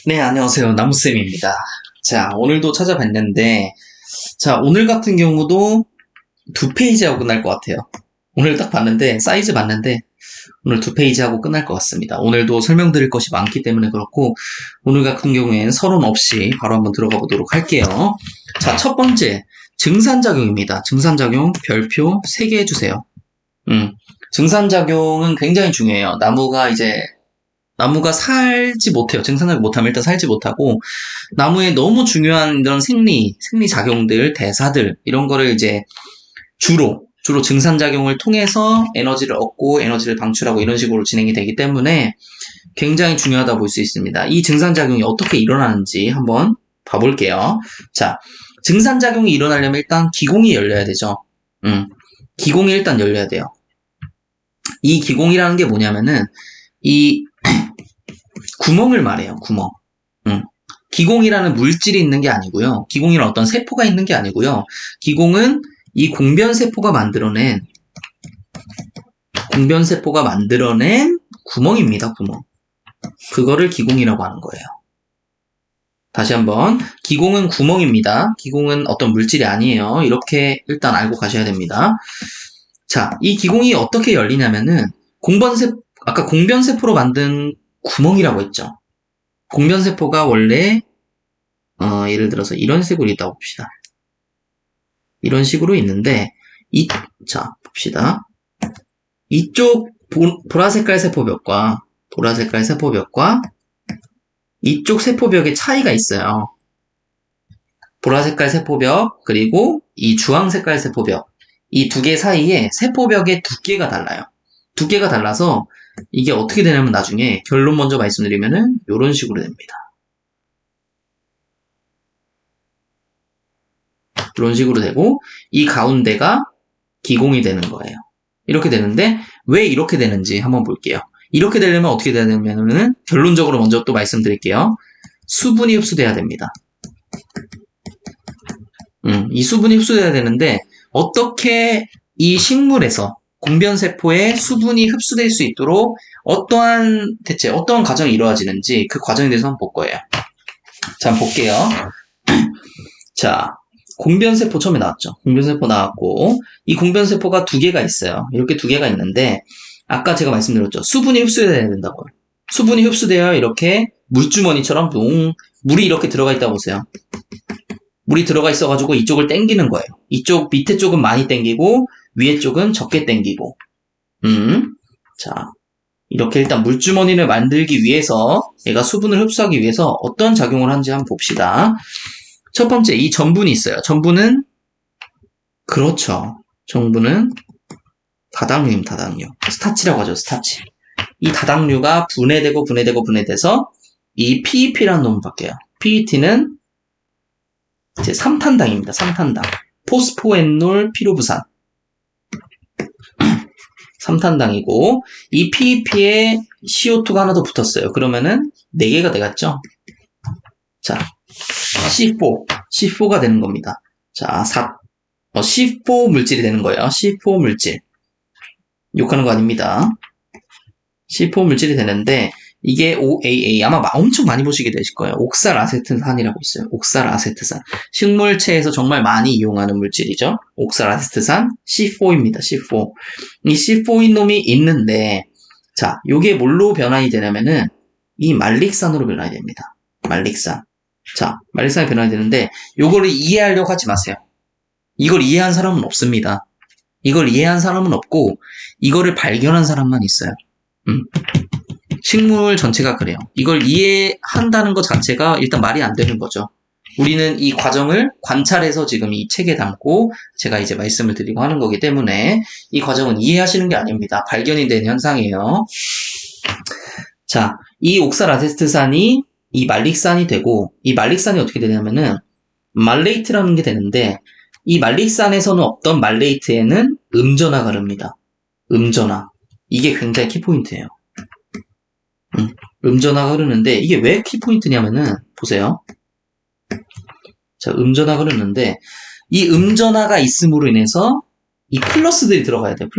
네, 안녕하세요. 나무쌤입니다. 자, 오늘도 찾아봤는데, 자, 오늘 같은 경우도 2페이지 하고 끝날 것 같아요. 오늘 딱 봤는데, 사이즈 봤는데, 오늘 2페이지 하고 끝날 것 같습니다. 오늘도 설명드릴 것이 많기 때문에 그렇고, 오늘 같은 경우에는 서론 없이 바로 한번 들어가 보도록 할게요. 자, 첫 번째, 증산작용입니다. 증산작용 별표 3개 해주세요. 증산작용은 굉장히 중요해요. 나무가 살지 못해요. 증산작용 못하면 일단 살지 못하고, 나무에 너무 중요한 이런 생리작용들, 대사들, 이런 거를 이제 주로 증산작용을 통해서 에너지를 얻고 에너지를 방출하고 이런 식으로 진행이 되기 때문에 굉장히 중요하다고 볼 수 있습니다. 이 증산작용이 어떻게 일어나는지 한번 봐볼게요. 자, 증산작용이 일어나려면 일단 기공이 열려야 되죠. 기공이 일단 열려야 돼요. 이 기공이라는 게 뭐냐면은, 이 구멍을 말해요. 구멍. 기공이라는 물질이 있는 게 아니고요. 기공이라는 어떤 세포가 있는 게 아니고요. 기공은 이 공변세포가 만들어낸 구멍입니다. 구멍. 그거를 기공이라고 하는 거예요. 다시 한번, 기공은 구멍입니다. 기공은 어떤 물질이 아니에요. 이렇게 일단 알고 가셔야 됩니다. 자, 이 기공이 어떻게 열리냐면은 아까 공변세포로 만든 구멍이라고 했죠. 공변세포가 원래 예를 들어서 이런 식으로 있다고 봅시다. 이런 식으로 있는데 자, 봅시다. 이쪽 보라색깔 세포벽과 이쪽 세포벽의 차이가 있어요. 보라색깔 세포벽 그리고 이 주황색깔 세포벽, 이 두 개 사이에 세포벽의 두께가 달라요. 두께가 달라서 이게 어떻게 되냐면 나중에 결론 먼저 말씀드리면은 이런 식으로 됩니다. 이런 식으로 되고 이 가운데가 기공이 되는 거예요. 이렇게 되는데 왜 이렇게 되는지 한번 볼게요. 이렇게 되려면 어떻게 되냐면은 결론적으로 먼저 또 말씀드릴게요. 수분이 흡수돼야 됩니다. 이 수분이 흡수돼야 되는데 어떻게 이 식물에서 공변세포에 수분이 흡수될 수 있도록 대체 어떠한 과정이 이루어지는지 그 과정에 대해서 한번 볼 거예요. 자, 한번 볼게요. 자, 공변세포 처음에 나왔죠. 공변세포 나왔고, 이 공변세포가 2개가 있어요. 이렇게 2개가 있는데, 아까 제가 말씀드렸죠. 수분이 흡수돼야 된다고요. 수분이 흡수되어 이렇게 물주머니처럼 물이 이렇게 들어가 있다고 보세요. 물이 들어가 있어가지고 이쪽을 당기는 거예요. 이쪽 밑에 쪽은 많이 당기고 위에 쪽은 적게 당기고. 자, 이렇게 일단 물주머니를 만들기 위해서 얘가 수분을 흡수하기 위해서 어떤 작용을 하는지 한번 봅시다. 첫 번째, 이 전분이 있어요. 전분은 다당류입니다. 다당류. 스타치라고 하죠. 스타치. 이 다당류가 분해돼서 이 PEP라는 놈을 바뀌어요. PET는 이제 3탄당입니다. 3탄당. 포스포엔놀 피로부산. 3탄당이고, 이 PEP에 CO2가 하나 더 붙었어요. 그러면은 4개가 되겠죠? 자, C4가 되는 겁니다. 자, C4 물질이 되는 거예요. C4 물질. 욕하는 거 아닙니다. C4 물질이 되는데, 이게 OAA, 아마 엄청 많이 보시게 되실 거예요. 옥살아세트산이라고 있어요. 옥살아세트산. 식물체에서 정말 많이 이용하는 물질이죠. 옥살아세트산 C4입니다. C4. 이 C4인 놈이 있는데, 자, 요게 뭘로 변환이 되냐면은, 이 말릭산으로 변환이 됩니다. 말릭산. 자, 말릭산이 변환이 되는데, 요거를 이해하려고 하지 마세요. 이걸 이해한 사람은 없습니다. 이걸 이해한 사람은 없고, 이거를 발견한 사람만 있어요. 식물 전체가 그래요. 이걸 이해한다는 것 자체가 일단 말이 안 되는 거죠. 우리는 이 과정을 관찰해서 지금 이 책에 담고 제가 이제 말씀을 드리고 하는 거기 때문에 이 과정은 이해하시는 게 아닙니다. 발견이 된 현상이에요. 자, 이 옥살아세트산이 이 말릭산이 되고, 이 말릭산이 어떻게 되냐면은 말레이트라는 게 되는데, 이 말릭산에서는 없던 말레이트에는 음전화가 흐릅니다. 음전화. 이게 굉장히 키포인트예요. 음전화가 흐르는데, 이게 왜 키포인트냐면은, 보세요. 자, 음전화가 흐르는데, 이 음전화가 있음으로 인해서 이 플러스들이 들어가야 돼요.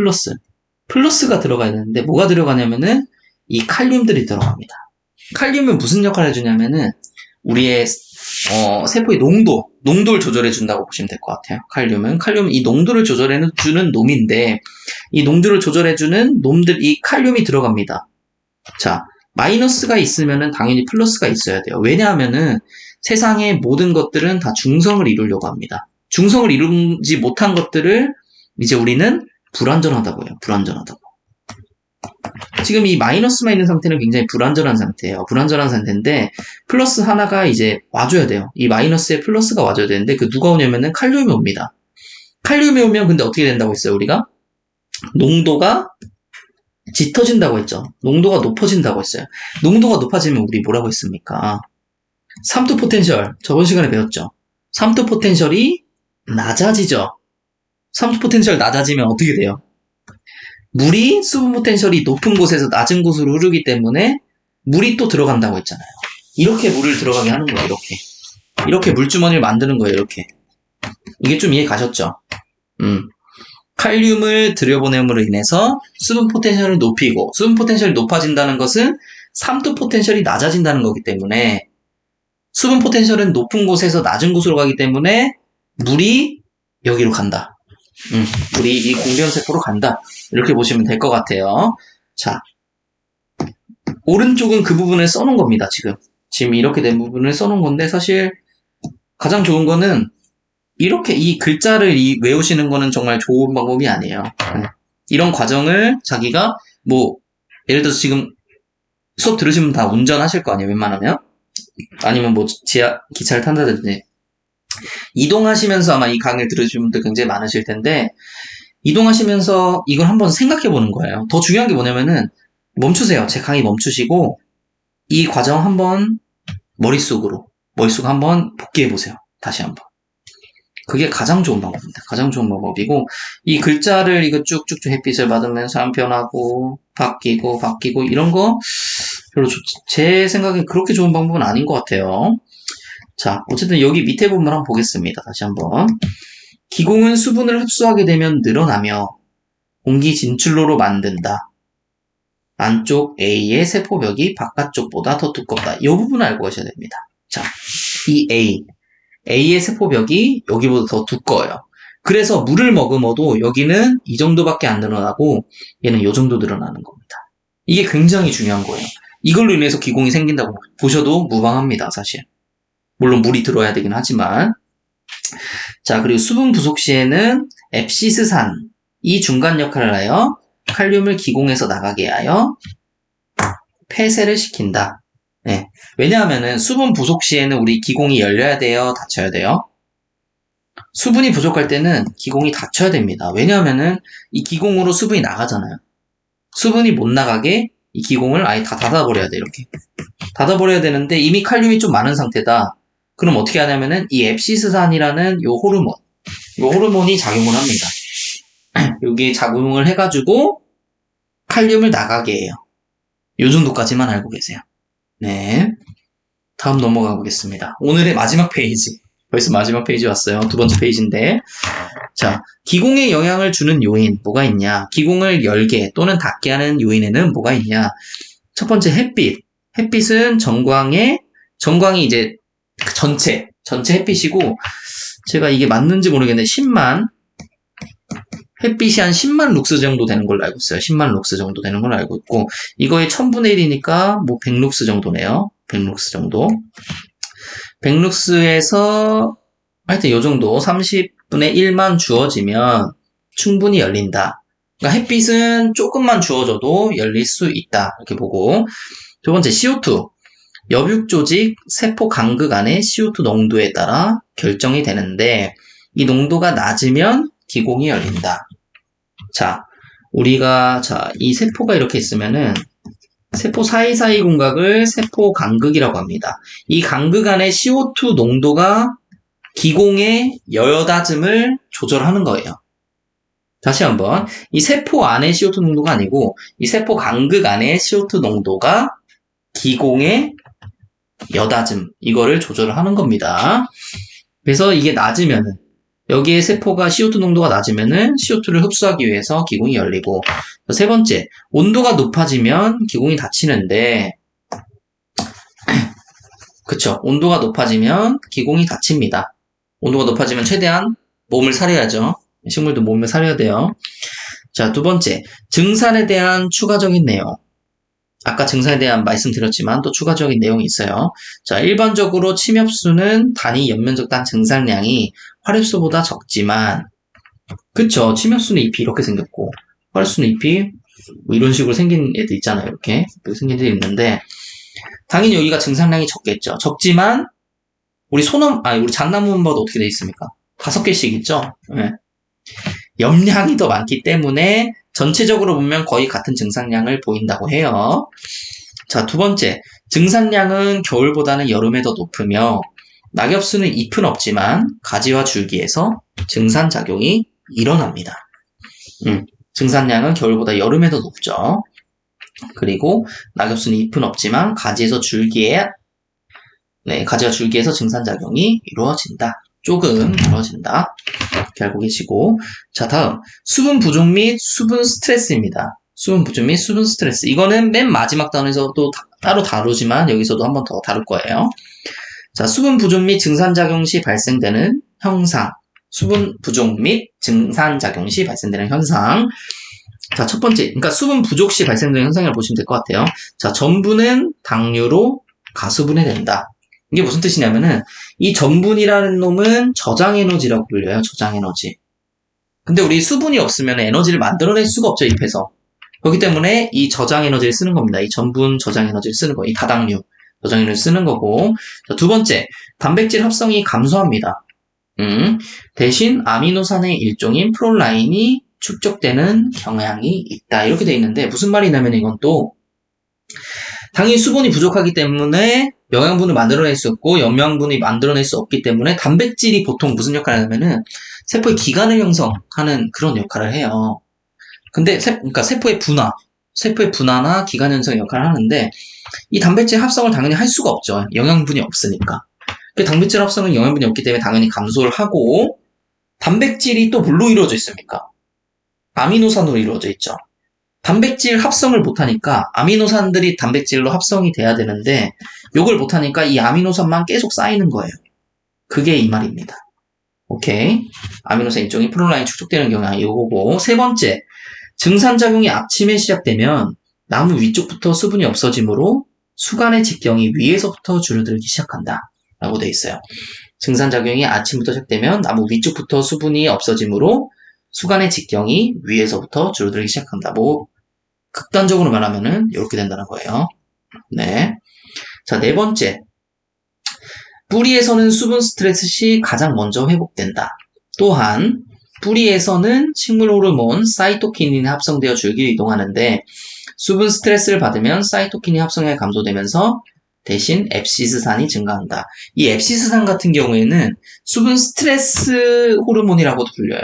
플러스가 들어가야 되는데, 뭐가 들어가냐면은, 이 칼륨들이 들어갑니다. 칼륨은 무슨 역할을 해주냐면은 우리의 세포의 농도를 조절해 준다고 보시면 될 것 같아요. 칼륨은 이 농도를 조절해 주는 놈인데 이 농도를 조절해 주는 이 칼륨이 들어갑니다. 자, 마이너스가 있으면은 당연히 플러스가 있어야 돼요. 왜냐하면은 세상의 모든 것들은 다 중성을 이루려고 합니다. 중성을 이루지 못한 것들을 이제 우리는 불완전하다고 해요. 불완전하다고. 지금 이 마이너스만 있는 상태는 굉장히 불완전한 상태예요. 불완전한 상태인데 플러스 하나가 이제 와줘야 돼요. 이 마이너스에 플러스가 와줘야 되는데 그 누가 오냐면은 칼륨이 옵니다. 칼륨이 오면 근데 어떻게 된다고 했어요? 우리가 농도가 짙어진다고 했죠. 농도가 높아진다고 했어요. 농도가 높아지면 우리 뭐라고 했습니까? 삼투 포텐셜 저번 시간에 배웠죠. 삼투 포텐셜이 낮아지죠. 삼투 포텐셜 낮아지면 어떻게 돼요? 물이 수분 포텐셜이 높은 곳에서 낮은 곳으로 흐르기 때문에 물이 또 들어간다고 했잖아요. 이렇게 물을 들어가게 하는 거예요. 이렇게 물주머니를 만드는 거예요. 이렇게. 이게 좀 이해 가셨죠? 칼륨을 들여보냄으로 인해서 수분 포텐셜을 높이고 수분 포텐셜이 높아진다는 것은 삼투 포텐셜이 낮아진다는 거기 때문에 수분 포텐셜은 높은 곳에서 낮은 곳으로 가기 때문에 물이 여기로 간다. 물이 이 공변세포로 간다. 이렇게 보시면 될 것 같아요. 자, 오른쪽은 그 부분을 써놓은 겁니다. 지금 이렇게 된 부분을 써놓은 건데 사실 가장 좋은 거는 이렇게 이 글자를 외우시는 거는 정말 좋은 방법이 아니에요. 이런 과정을 자기가 예를 들어서 지금 수업 들으시면 다 운전하실 거 아니에요. 웬만하면. 아니면 기차를 탄다든지. 이동하시면서 아마 이 강의를 들으시는 분들 굉장히 많으실 텐데 이동하시면서 이걸 한번 생각해 보는 거예요. 더 중요한 게 뭐냐면은 멈추세요. 제 강의 멈추시고 이 과정 한번 머릿속으로 한번 복기해 보세요. 다시 한번. 그게 가장 좋은 방법입니다. 가장 좋은 방법이고 이 글자를 이거 쭉쭉쭉 햇빛을 받으면서 한 변하고 바뀌고 이런 거 별로 제 생각엔 그렇게 좋은 방법은 아닌 것 같아요. 자, 어쨌든 여기 밑에 부분 한번 보겠습니다. 다시 한번. 기공은 수분을 흡수하게 되면 늘어나며 공기 진출로로 만든다. 안쪽 A의 세포벽이 바깥쪽보다 더 두껍다. 이 부분을 알고 가셔야 됩니다. 자, 이 A의 세포벽이 여기보다 더 두꺼워요. 그래서 물을 머금어도 여기는 이 정도밖에 안 늘어나고 얘는 이 정도 늘어나는 겁니다. 이게 굉장히 중요한 거예요. 이걸로 인해서 기공이 생긴다고 보셔도 무방합니다, 사실. 물론 물이 들어야 되긴 하지만. 자, 그리고 수분 부족 시에는 앱시스산이 중간 역할을 하여 칼륨을 기공에서 나가게 하여 폐쇄를 시킨다. 네. 왜냐하면은 수분 부족 시에는 우리 기공이 열려야 돼요? 닫혀야 돼요? 수분이 부족할 때는 기공이 닫혀야 됩니다. 왜냐하면은 이 기공으로 수분이 나가잖아요. 수분이 못 나가게 이 기공을 아예 다 닫아버려야 돼, 이렇게. 닫아버려야 되는데 이미 칼륨이 좀 많은 상태다. 그럼 어떻게 하냐면은 이 앱시스산이라는 요 호르몬이 작용을 합니다. 여기 작용을 해가지고 칼륨을 나가게 해요. 요 정도까지만 알고 계세요. 네. 다음 넘어가 보겠습니다. 오늘의 마지막 페이지. 벌써 마지막 페이지 왔어요. 두 번째 페이지인데. 자, 기공에 영향을 주는 요인 뭐가 있냐? 기공을 열게 또는 닫게 하는 요인에는 뭐가 있냐? 첫 번째 햇빛. 햇빛은 전광이 이제 전체 햇빛이고 제가 이게 맞는지 모르겠는데 햇빛이 한 10만 룩스 정도 되는 걸로 알고 있어요. 10만 룩스 정도 되는 걸로 알고 있고 이거의 1000분의 1이니까 100룩스 정도네요. 100룩스 정도. 100룩스에서 하여튼 요 정도 30분의 1만 주어지면 충분히 열린다. 그러니까 햇빛은 조금만 주어져도 열릴 수 있다. 이렇게 보고 두 번째 CO2. 여육조직 세포 간극 안의 CO2 농도에 따라 결정이 되는데 이 농도가 낮으면 기공이 열린다. 자, 이 세포가 이렇게 있으면은 세포 사이사이 공각을 세포 간극이라고 합니다. 이 간극 안의 CO2 농도가 기공의 여닫음을 조절하는 거예요. 다시 한번 이 세포 안의 CO2 농도가 아니고 이 세포 간극 안의 CO2 농도가 기공의 여닫음 이거를 조절을 하는 겁니다. 그래서 이게 낮으면은 여기에 세포가 CO2 농도가 낮으면은 CO2를 흡수하기 위해서 기공이 열리고 세 번째 온도가 높아지면 기공이 닫히는데 그쵸. 온도가 높아지면 기공이 닫힙니다. 온도가 높아지면 최대한 몸을 사려야죠. 식물도 몸을 사려야 돼요. 자, 두 번째, 증산에 대한 추가적인 내용. 아까 증산에 대한 말씀드렸지만 또 추가적인 내용이 있어요. 자, 일반적으로 침엽수는 단위 연면적 단 증산량이 화렵수보다 적지만, 그쵸. 침엽수는 잎이 이렇게 생겼고, 화렵수는 잎이 뭐 이런 식으로 생긴 애들 있잖아요. 이렇게 생긴 애들이 있는데, 당연히 여기가 증산량이 적겠죠. 적지만, 우리 우리 잣나무보다 어떻게 돼 있습니까? 5개씩 있죠? 네. 염량이 더 많기 때문에 전체적으로 보면 거의 같은 증산량을 보인다고 해요. 자, 두 번째, 증산량은 겨울보다는 여름에 더 높으며 낙엽수는 잎은 없지만 가지와 줄기에서 증산작용이 일어납니다. 증산량은 겨울보다 여름에 더 높죠. 그리고 낙엽수는 잎은 없지만 가지와 줄기에서 증산작용이 이루어진다. 조금 이루어진다. 이렇게 알고 계시고. 자, 다음. 수분 부족 및 수분 스트레스입니다. 수분 부족 및 수분 스트레스. 이거는 맨 마지막 단원에서 또 따로 다루지만 여기서도 한 번 더 다룰 거예요. 자, 수분 부족 및 증산작용 시 발생되는 현상. 수분 부족 및 증산작용 시 발생되는 현상. 자, 첫 번째. 그러니까 수분 부족 시 발생되는 현상이라고 보시면 될 것 같아요. 자, 전분은 당류로 가수분해된다. 이게 무슨 뜻이냐면은 이 전분이라는 놈은 저장에너지라고 불려요. 저장에너지. 근데 우리 수분이 없으면 에너지를 만들어낼 수가 없죠. 잎에서. 그렇기 때문에 이 저장에너지를 쓰는 겁니다. 이 전분 저장에너지를 쓰는 거. 이 다당류 저장에너지를 쓰는 거고. 자, 두 번째. 단백질 합성이 감소합니다. 대신 아미노산의 일종인 프롤라인이 축적되는 경향이 있다. 이렇게 돼 있는데 무슨 말이냐면 이건 또 당연히 수분이 부족하기 때문에 영양분을 만들어낼 수 없고 영양분이 만들어낼 수 없기 때문에 단백질이 보통 무슨 역할을 하냐면은 세포의 기관을 형성하는 그런 역할을 해요. 근데 그러니까 세포의 분화나 기관 형성 역할을 하는데 이 단백질 합성을 당연히 할 수가 없죠. 영양분이 없으니까. 그 단백질 합성은 영양분이 없기 때문에 당연히 감소를 하고 단백질이 또 뭘로 이루어져 있습니까? 아미노산으로 이루어져 있죠. 단백질 합성을 못하니까 아미노산들이 단백질로 합성이 돼야 되는데 요걸 못하니까 이 아미노산만 계속 쌓이는 거예요. 그게 이 말입니다. 오케이. 아미노산 일종이 프롤라인 축적되는 경향이 이거고. 세 번째, 증산작용이 아침에 시작되면 나무 위쪽부터 수분이 없어지므로 수간의 직경이 위에서부터 줄어들기 시작한다. 라고 되어 있어요. 증산작용이 아침부터 시작되면 나무 위쪽부터 수분이 없어지므로 수간의 직경이 위에서부터 줄어들기 시작한다. 뭐 극단적으로 말하면은 이렇게 된다는 거예요. 네. 자, 네 번째. 뿌리에서는 수분 스트레스 시 가장 먼저 회복된다. 또한 뿌리에서는 식물 호르몬 사이토키닌이 합성되어 줄기로 이동하는데 수분 스트레스를 받으면 사이토킨이 합성량이 감소되면서 대신 앱시스산이 증가한다. 이 앱시스산 같은 경우에는 수분 스트레스 호르몬이라고도 불려요.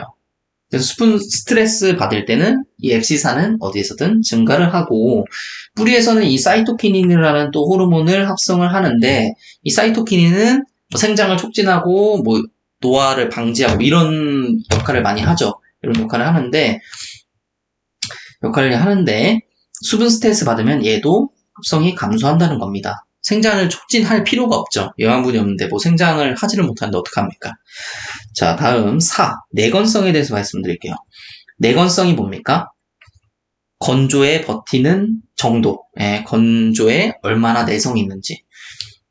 그래서 수분 스트레스 받을 때는 이 앱시산은 어디에서든 증가를 하고 뿌리에서는 이 사이토키닌이라는 또 호르몬을 합성을 하는데 이 사이토키닌은 뭐 생장을 촉진하고 뭐 노화를 방지하고 이런 역할을 많이 하죠. 이런 역할을 하는데 수분 스트레스 받으면 얘도 합성이 감소한다는 겁니다. 생장을 촉진할 필요가 없죠. 영양분이 없는데 뭐 생장을 하지를 못하는데 어떡합니까? 자, 다음 4. 내건성에 대해서 말씀드릴게요. 내건성이 뭡니까? 건조에 버티는 정도. 건조에 얼마나 내성이 있는지.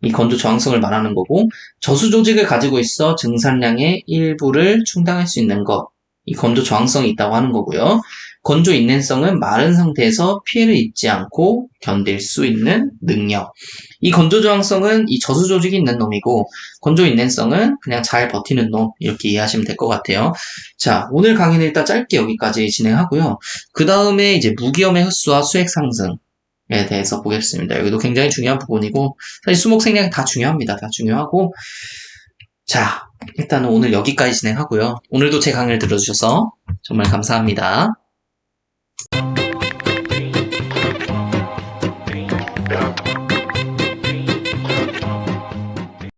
이 건조 저항성을 말하는 거고 저수 조직을 가지고 있어 증산량의 일부를 충당할 수 있는 것. 이 건조 저항성이 있다고 하는 거고요. 건조 인내성은 마른 상태에서 피해를 입지 않고 견딜 수 있는 능력. 이 건조 저항성은 이 저수 조직이 있는 놈이고 건조 인내성은 그냥 잘 버티는 놈 이렇게 이해하시면 될 것 같아요. 자, 오늘 강의는 일단 짧게 여기까지 진행하고요. 그 다음에 이제 무기염의 흡수와 수액 상승에 대해서 보겠습니다. 여기도 굉장히 중요한 부분이고 사실 수목 생략이 다 중요합니다. 다 중요하고 자, 일단은 오늘 여기까지 진행하고요. 오늘도 제 강의를 들어주셔서 정말 감사합니다.